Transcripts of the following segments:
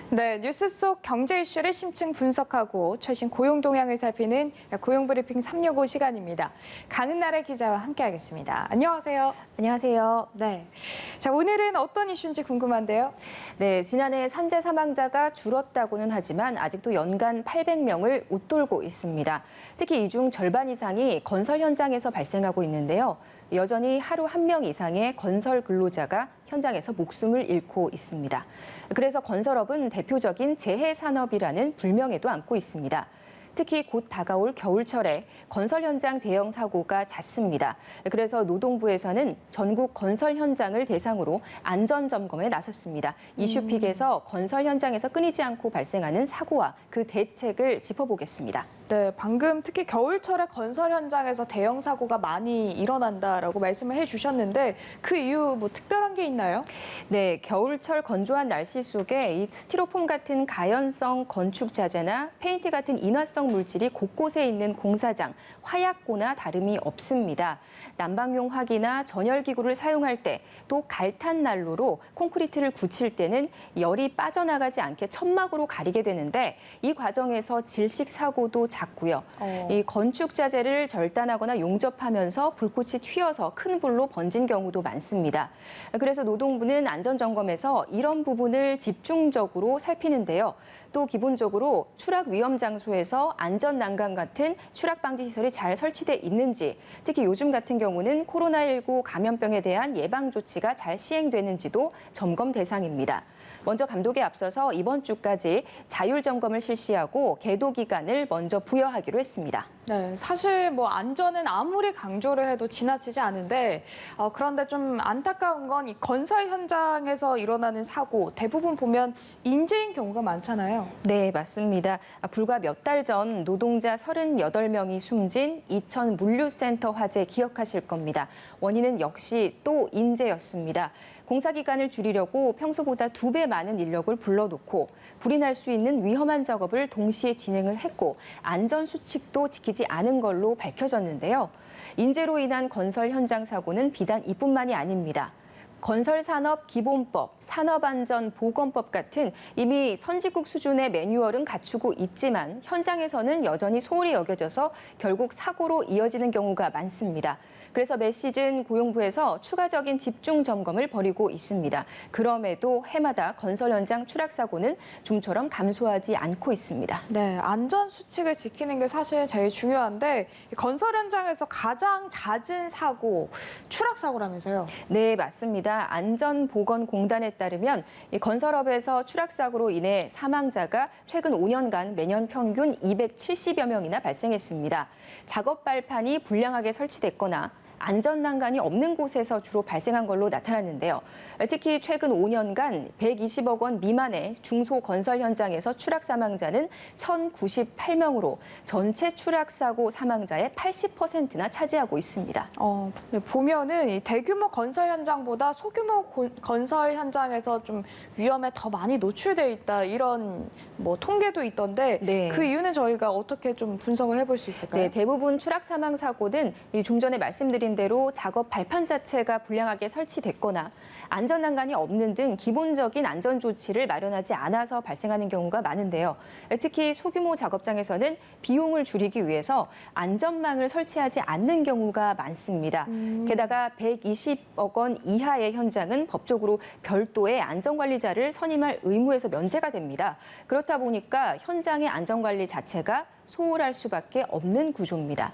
네, 뉴스 속 경제 이슈를 심층 분석하고 최신 고용 동향을 살피는 고용브리핑 365 시간입니다. 강은나래 기자와 함께하겠습니다. 안녕하세요. 안녕하세요. 네, 자 오늘은 어떤 이슈인지 궁금한데요. 네, 지난해 산재 사망자가 줄었다고는 하지만 아직도 연간 800명을 웃돌고 있습니다. 특히 이 중 절반 이상이 건설 현장에서 발생하고 있는데요. 여전히 하루 1명 이상의 건설 근로자가 현장에서 목숨을 잃고 있습니다. 그래서 건설업은 대표적인 재해 산업이라는 불명예도 안고 있습니다. 특히 곧 다가올 겨울철에 건설 현장 대형 사고가 잦습니다. 그래서 노동부에서는 전국 건설 현장을 대상으로 안전 점검에 나섰습니다. 이슈픽에서 건설 현장에서 끊이지 않고 발생하는 사고와 그 대책을 짚어보겠습니다. 네, 방금 특히 겨울철에 건설 현장에서 대형 사고가 많이 일어난다라고 말씀을 해주셨는데 그 이유 뭐 특별한 게 있나요? 네, 겨울철 건조한 날씨 속에 이 스티로폼 같은 가연성 건축 자재나 페인트 같은 인화성 물질이 곳곳에 있는 공사장, 화약고나 다름이 없습니다. 난방용 화기나 전열기구를 사용할 때 또 갈탄 난로로 콘크리트를 굳힐 때는 열이 빠져나가지 않게 천막으로 가리게 되는데 이 과정에서 질식 사고도 잦고요. 이 건축 자재를 절단하거나 용접하면서 불꽃이 튀어서 큰 불로 번진 경우도 많습니다. 그래서 노동부는 안전점검에서 이런 부분을 집중적으로 살피는데요. 또 기본적으로 추락 위험 장소에서 안전 난간 같은 추락 방지 시설이 잘 설치돼 있는지, 특히 요즘 같은 경우는 코로나19 감염병에 대한 예방 조치가 잘 시행되는지도 점검 대상입니다. 먼저 감독에 앞서서 이번 주까지 자율 점검을 실시하고 계도 기간을 먼저 부여하기로 했습니다. 네, 사실 뭐 안전은 아무리 강조를 해도 지나치지 않은데 그런데 좀 안타까운 건 이 건설 현장에서 일어나는 사고 대부분 보면 인재인 경우가 많잖아요. 네, 맞습니다. 불과 몇 달 전 노동자 38명이 숨진 이천 물류센터 화재 기억하실 겁니다. 원인은 역시 또 인재였습니다. 공사 기간을 줄이려고 평소보다 2배 많은 인력을 불러놓고 불이 날 수 있는 위험한 작업을 동시에 진행을 했고 안전 수칙도 지키지 않은 걸로 밝혀졌는데요. 인재로 인한 건설 현장 사고는 비단 이뿐만이 아닙니다. 건설산업기본법, 산업안전보건법 같은 이미 선진국 수준의 매뉴얼은 갖추고 있지만 현장에서는 여전히 소홀히 여겨져서 결국 사고로 이어지는 경우가 많습니다. 그래서 매 시즌 고용부에서 추가적인 집중 점검을 벌이고 있습니다. 그럼에도 해마다 건설 현장 추락 사고는 좀처럼 감소하지 않고 있습니다. 네, 안전 수칙을 지키는 게 사실 제일 중요한데 건설 현장에서 가장 잦은 사고, 추락 사고라면서요? 네, 맞습니다. 안전보건공단에 따르면 이 건설업에서 추락 사고로 인해 사망자가 최근 5년간 매년 평균 270여 명이나 발생했습니다. 작업 발판이 불량하게 설치됐거나 안전 난간이 없는 곳에서 주로 발생한 걸로 나타났는데요. 특히 최근 5년간 120억 원 미만의 중소 건설 현장에서 추락 사망자는 1,098명으로 전체 추락 사고 사망자의 80%나 차지하고 있습니다. 네, 보면은 이 대규모 건설 현장보다 소규모 건설 현장에서 좀 위험에 더 많이 노출돼 있다 이런 뭐 통계도 있던데 네. 그 이유는 저희가 어떻게 좀 분석을 해볼 수 있을까요? 네, 대부분 추락 사망 사고는 좀 전에 말씀드린 대로 작업 발판 자체가 불량하게 설치됐거나 안전 난간이 없는 등 기본적인 안전 조치를 마련하지 않아서 발생하는 경우가 많은데요. 특히 소규모 작업장에서는 비용을 줄이기 위해서 안전망을 설치하지 않는 경우가 많습니다. 게다가 120억 원 이하의 현장은 법적으로 별도의 안전관리자를 선임할 의무에서 면제가 됩니다. 그렇다 보니까 현장의 안전관리 자체가 소홀할 수밖에 없는 구조입니다.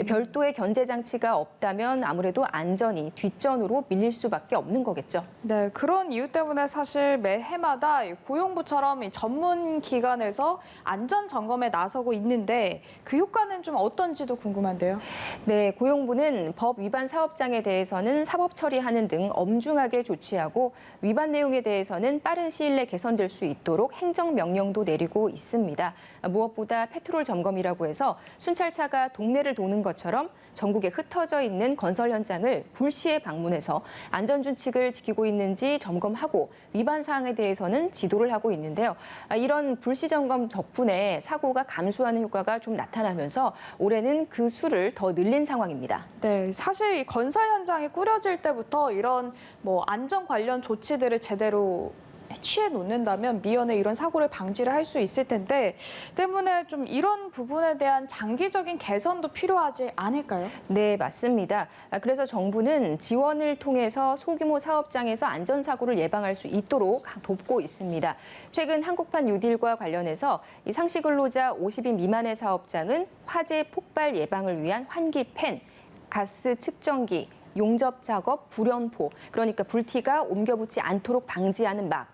별도의 견제 장치가 없다면 아무래도 안전이 뒷전으로 밀릴 수밖에 없는 거겠죠. 네, 그런 이유 때문에 사실 매해마다 고용부처럼 이 전문 기관에서 안전 점검에 나서고 있는데 그 효과는 좀 어떤지도 궁금한데요. 네, 고용부는 법 위반 사업장에 대해서는 사법 처리하는 등 엄중하게 조치하고 위반 내용에 대해서는 빠른 시일 내 개선될 수 있도록 행정명령도 내리고 있습니다. 무엇보다 페트롤 점검이라고 해서 순찰차가 동네를 도는 것처럼 전국에 흩어져 있는 건설 현장을 불시에 방문해서 안전준칙을 지키고 있는지 점검하고 위반 사항에 대해서는 지도를 하고 있는데요. 이런 불시 점검 덕분에 사고가 감소하는 효과가 좀 나타나면서 올해는 그 수를 더 늘린 상황입니다. 네, 사실 이 건설 현장이 꾸려질 때부터 이런 뭐 안전 관련 조치들을 제대로 취해 놓는다면 미연에 이런 사고를 방지를 할 수 있을 텐데 때문에 좀 이런 부분에 대한 장기적인 개선도 필요하지 않을까요? 네, 맞습니다. 그래서 정부는 지원을 통해서 소규모 사업장에서 안전사고를 예방할 수 있도록 돕고 있습니다. 최근 한국판 뉴딜과 관련해서 이 상시 근로자 50인 미만의 사업장은 화재 폭발 예방을 위한 환기팬, 가스 측정기, 용접 작업, 불연포, 그러니까 불티가 옮겨붙지 않도록 방지하는 막,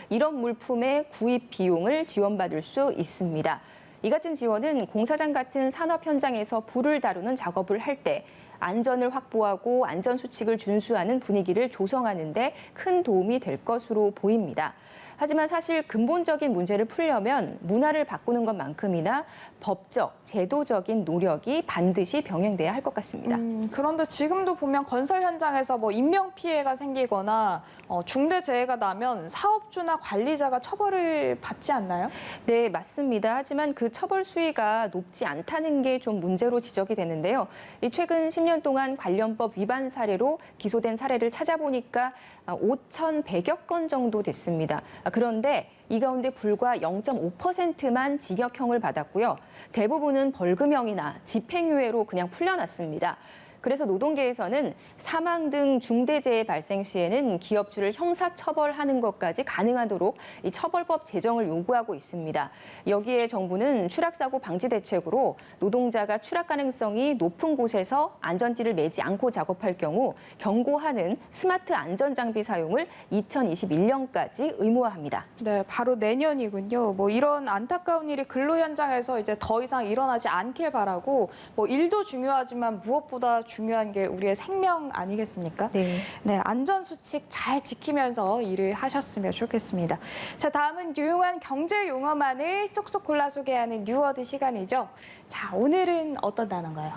이런 물품의 구입 비용을 지원받을 수 있습니다. 이 같은 지원은 공사장 같은 산업 현장에서 불을 다루는 작업을 할 때 안전을 확보하고 안전 수칙을 준수하는 분위기를 조성하는 데 큰 도움이 될 것으로 보입니다. 하지만 사실 근본적인 문제를 풀려면 문화를 바꾸는 것만큼이나 법적, 제도적인 노력이 반드시 병행돼야 할 것 같습니다. 그런데 지금도 보면 건설 현장에서 뭐 인명 피해가 생기거나 중대 재해가 나면 사업주나 관리자가 처벌을 받지 않나요? 네, 맞습니다. 하지만 그 처벌 수위가 높지 않다는 게 좀 문제로 지적이 되는데요. 최근 10년 동안 관련법 위반 사례로 기소된 사례를 찾아보니까 5,100여 건 정도 됐습니다. 그런데 이 가운데 불과 0.5%만 징역형을 받았고요. 대부분은 벌금형이나 집행유예로 그냥 풀려났습니다. 그래서 노동계에서는 사망 등 중대재해 발생 시에는 기업주를 형사처벌하는 것까지 가능하도록 이 처벌법 제정을 요구하고 있습니다. 여기에 정부는 추락사고 방지 대책으로 노동자가 추락 가능성이 높은 곳에서 안전띠를 매지 않고 작업할 경우 경고하는 스마트 안전장비 사용을 2021년까지 의무화합니다. 네, 바로 내년이군요. 뭐 이런 안타까운 일이 근로 현장에서 이제 더 이상 일어나지 않길 바라고 뭐 일도 중요하지만 무엇보다 중요한 게 우리의 생명 아니겠습니까? 네. 네, 안전 수칙 잘 지키면서 일을 하셨으면 좋겠습니다. 자, 다음은 유용한 경제 용어만을 쏙쏙 골라 소개하는 뉴워드 시간이죠. 자, 오늘은 어떤 단어인가요?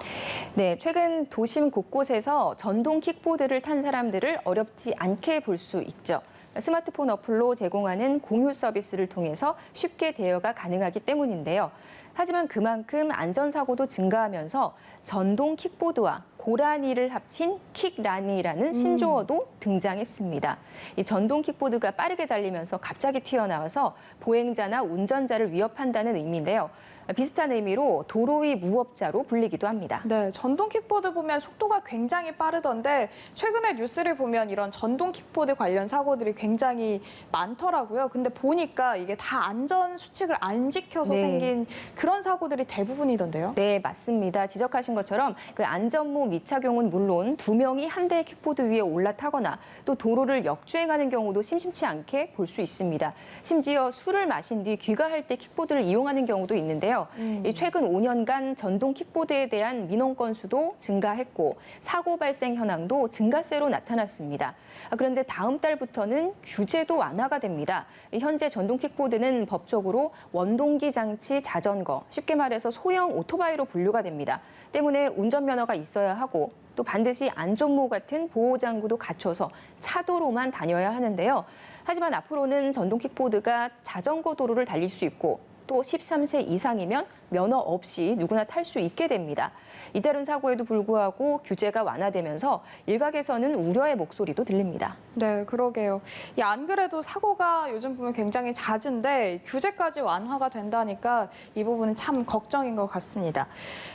네, 최근 도심 곳곳에서 전동 킥보드를 탄 사람들을 어렵지 않게 볼 수 있죠. 스마트폰 어플로 제공하는 공유 서비스를 통해서 쉽게 대여가 가능하기 때문인데요. 하지만 그만큼 안전사고도 증가하면서 전동 킥보드와 고라니를 합친 킥라니라는 신조어도 등장했습니다. 이 전동 킥보드가 빠르게 달리면서 갑자기 튀어나와서 보행자나 운전자를 위협한다는 의미인데요. 비슷한 의미로 도로 위 무법자로 불리기도 합니다. 네, 전동 킥보드 보면 속도가 굉장히 빠르던데 최근에 뉴스를 보면 이런 전동 킥보드 관련 사고들이 굉장히 많더라고요. 근데 보니까 이게 다 안전 수칙을 안 지켜서 네. 생긴 그런 사고들이 대부분이던데요. 네, 맞습니다. 지적하신 것처럼 그 안전모 미착용은 물론 두 명이 한 대의 킥보드 위에 올라타거나 또 도로를 역주행하는 경우도 심심치 않게 볼 수 있습니다. 심지어 술을 마신 뒤 귀가할 때 킥보드를 이용하는 경우도 있는데요. 이 최근 5년간 전동 킥보드에 대한 민원 건수도 증가했고 사고 발생 현황도 증가세로 나타났습니다. 그런데 다음 달부터는 규제도 완화가 됩니다. 현재 전동 킥보드는 법적으로 원동기 장치 자전거, 쉽게 말해서 소형 오토바이로 분류가 됩니다. 때문에 운전면허가 있어야 하고 또 반드시 안전모 같은 보호장구도 갖춰서 차도로만 다녀야 하는데요. 하지만 앞으로는 전동 킥보드가 자전거 도로를 달릴 수 있고 또 13세 이상이면 면허 없이 누구나 탈 수 있게 됩니다. 이다른 사고에도 불구하고 규제가 완화되면서 일각에서는 우려의 목소리도 들립니다. 네, 그러게요. 안 그래도 사고가 요즘 보면 굉장히 잦은데 규제까지 완화가 된다니까 이 부분은 참 걱정인 것 같습니다.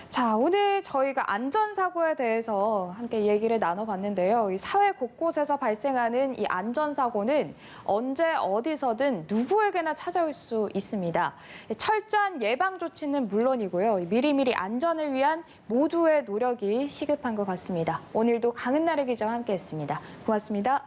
자, 오늘 저희가 안전사고에 대해서 함께 얘기를 나눠봤는데요. 이 사회 곳곳에서 발생하는 이 안전사고는 언제 어디서든 누구에게나 찾아올 수 있습니다. 철저한 예방 조치는 물론이고요. 미리미리 안전을 위한 모두의 노력이 시급한 것 같습니다. 오늘도 강은나래 기자와 함께했습니다. 고맙습니다.